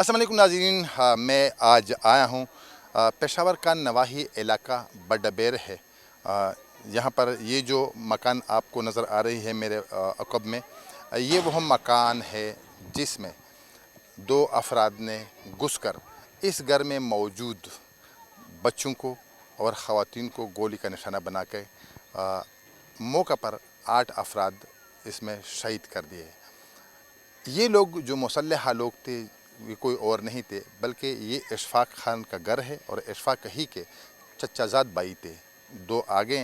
अस्सलाम वालेकुम नाज़रीन, मैं आज आया हूँ पेशावर का नवाही इलाका बड्डाबेर है। यहाँ पर ये जो मकान आपको नज़र आ रही है मेरे अक़ब में, ये वह मकान है जिसमें दो अफराद ने घुसकर इस घर में मौजूद बच्चों को और ख़वातीन को गोली का निशाना बना के मौका पर 8 अफराद इसमें शहीद कर दिए। ये लोग जो मुसल्लह लोग थे ये कोई और नहीं थे बल्कि ये इशफाक खान का घर है और इशफाक ही के चचाजाद भाई थे। दो आगे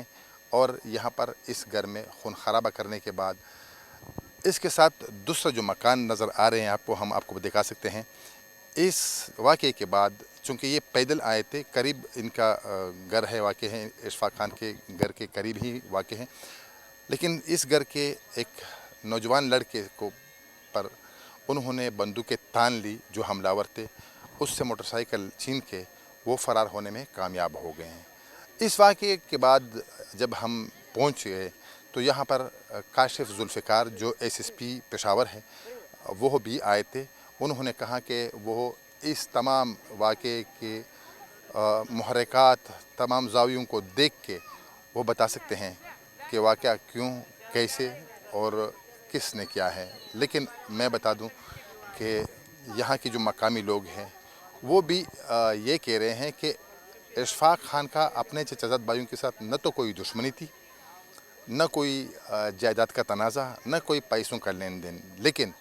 और यहाँ पर इस घर में खून खराबा करने के बाद इसके साथ दूसरा जो मकान नज़र आ रहे हैं हम आपको दिखा सकते हैं। इस वाक़े के बाद चूँकि ये पैदल आए थे, करीब इनका घर है, वाक़े है इशफाक खान के घर के करीब ही वाक़े हैं, लेकिन इस घर के एक नौजवान लड़के को पर उन्होंने बंदूकें तान ली जो हमलावर थे, उससे मोटरसाइकिल छीन के वो फ़रार होने में कामयाब हो गए हैं। इस वाक़े के बाद जब हम पहुँच गए तो यहाँ पर काशिफ जुल्फ़िकार जो एसएसपी पेशावर है वो भी आए थे। उन्होंने कहा कि वो इस तमाम वाक़े के मुहर्रिकात, तमाम ज़ावियों को देख के वो बता सकते हैं कि वाक़या क्यों, कैसे और किसने किया है। लेकिन मैं बता दूं कि यहाँ के जो मकामी लोग हैं वो भी ये कह रहे हैं कि इशफाक खान का अपने चचाजाद भाइयों के साथ न तो कोई दुश्मनी थी, न कोई जायदाद का तनाज़ा, न कोई पैसों का लेन देन, लेकिन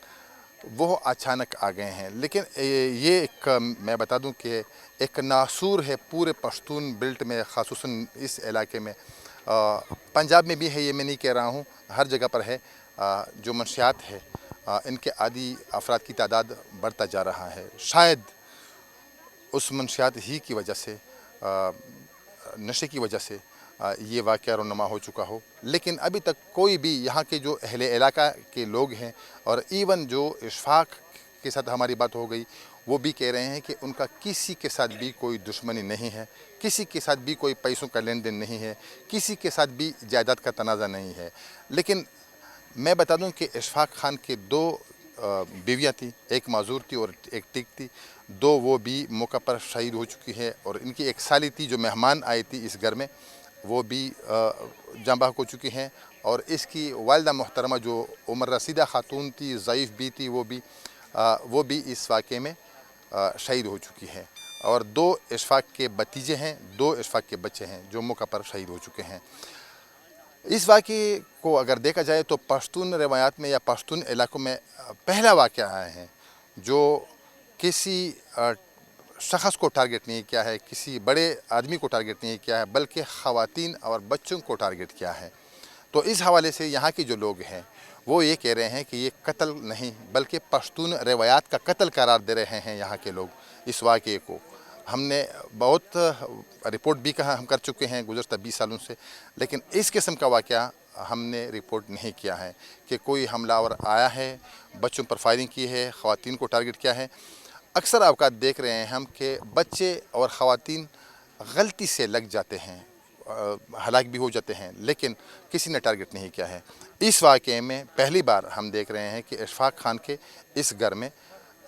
वो अचानक आ गए हैं। लेकिन ये एक मैं बता दूं कि एक नासूर है पूरे पश्तून बेल्ट में, ख़ासूसन इस इलाके में, पंजाब में भी है, ये मैं नहीं कह रहा हूँ, हर जगह पर है। जो मंशियात है इनके आदि अफराद की तादाद बढ़ता जा रहा है। शायद उस मंशियात ही की वजह से, नशे की वजह से ये वाक़या रोनमा हो चुका हो। लेकिन अभी तक कोई भी यहाँ के जो अहले इलाका के लोग हैं और इवन जो इशफाक के साथ हमारी बात हो गई, वो भी कह रहे हैं कि उनका किसी के साथ भी कोई दुश्मनी नहीं है, किसी के साथ भी कोई पैसों का लेन देन नहीं है, किसी के साथ भी जायदाद का तनाज़ा नहीं है। लेकिन मैं बता दूं कि इशफाक खान के दो बीवियाँ थी, एक माजूर थी और एक टिक थी। दो वो भी मौका पर शहीद हो चुकी है और इनकी एक साली थी जो मेहमान आई थी इस घर में, वो भी जाँ बहक हो चुकी हैं। और इसकी वालिदा मोहतरमा जो उम्र रसीदा खातून थी, ज़ईफ़ भी थी, वो भी इस वाक़े में शहीद हो चुकी है। और दो इशफाक के भतीजे हैं, दो इशफाक के बच्चे हैं जो मौका पर शहीद हो चुके हैं। इस वाक़े को अगर देखा जाए तो पश्तून रवायात में या पश्तून इलाकों में पहला वाक़या आया है जो किसी शख़्स को टारगेट नहीं किया है, किसी बड़े आदमी को टारगेट नहीं किया है, बल्कि ख़वातीन और बच्चों को टारगेट किया है। तो इस हवाले से यहाँ के जो लोग हैं वो ये कह रहे हैं कि ये कत्ल नहीं बल्कि पश्तून रवायात का कत्ल करार दे रहे हैं यहाँ के लोग इस वाक़े को। हमने बहुत रिपोर्ट भी हम कर चुके हैं गुज़श्ता 20 सालों से, लेकिन इस किस्म का वाक़या हमने रिपोर्ट नहीं किया है कि कोई हमलावर आया है, बच्चों पर फायरिंग की है, ख़वातीन को टारगेट किया है। अक्सर अवकात देख रहे हैं हम कि बच्चे और ख़वातीन गलती से लग जाते हैं, हलाक भी हो जाते हैं, लेकिन किसी ने टारगेट नहीं किया है। इस वाक़े में पहली बार हम देख रहे हैं कि इशफाक खान के इस घर में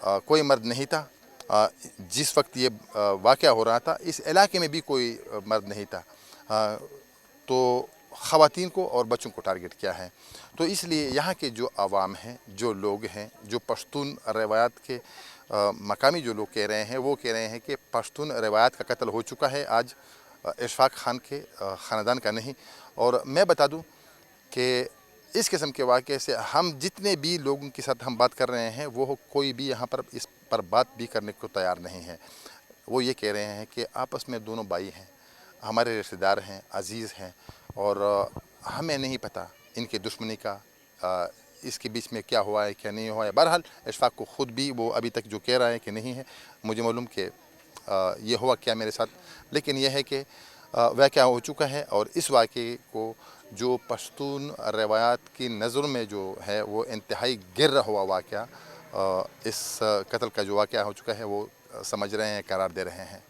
कोई मर्द नहीं था। जिस वक्त ये वाक़या हो रहा था इस इलाके में भी कोई मर्द नहीं था, तो ख़वातीन को और बच्चों को टारगेट किया है। तो इसलिए यहाँ के जो आवाम हैं, जो लोग हैं, जो पश्तून रवायात के मकामी जो लोग कह रहे हैं वो कह रहे हैं कि पश्तून रवायात का कत्ल हो चुका है आज, इशफाक खान के ख़ानदान का नहीं। और मैं बता दूं कि इस किस्म के वाक़े से हम जितने भी लोगों के साथ हम बात कर रहे हैं वो कोई भी यहाँ पर इस पर बात भी करने को तैयार नहीं है। वो ये कह रहे हैं कि आपस में दोनों भाई हैं, हमारे रिश्तेदार हैं, अज़ीज़ हैं, और हमें नहीं पता इनके दुश्मनी का इसके बीच में क्या हुआ है क्या नहीं हुआ है। बहरहाल इशफाक को ख़ुद भी वो अभी तक जो कह रहा है कि नहीं है मुझे मालूम कि ये हुआ क्या मेरे साथ, लेकिन यह है कि वाक़या हो चुका है। और इस वाक़े को जो पश्तून रवायात की नज़रों में जो है वो इंतहाई गिर हुआ वाक़या, इस कत्ल का जो वाक़या हो चुका है वो समझ रहे हैं, करार दे रहे हैं।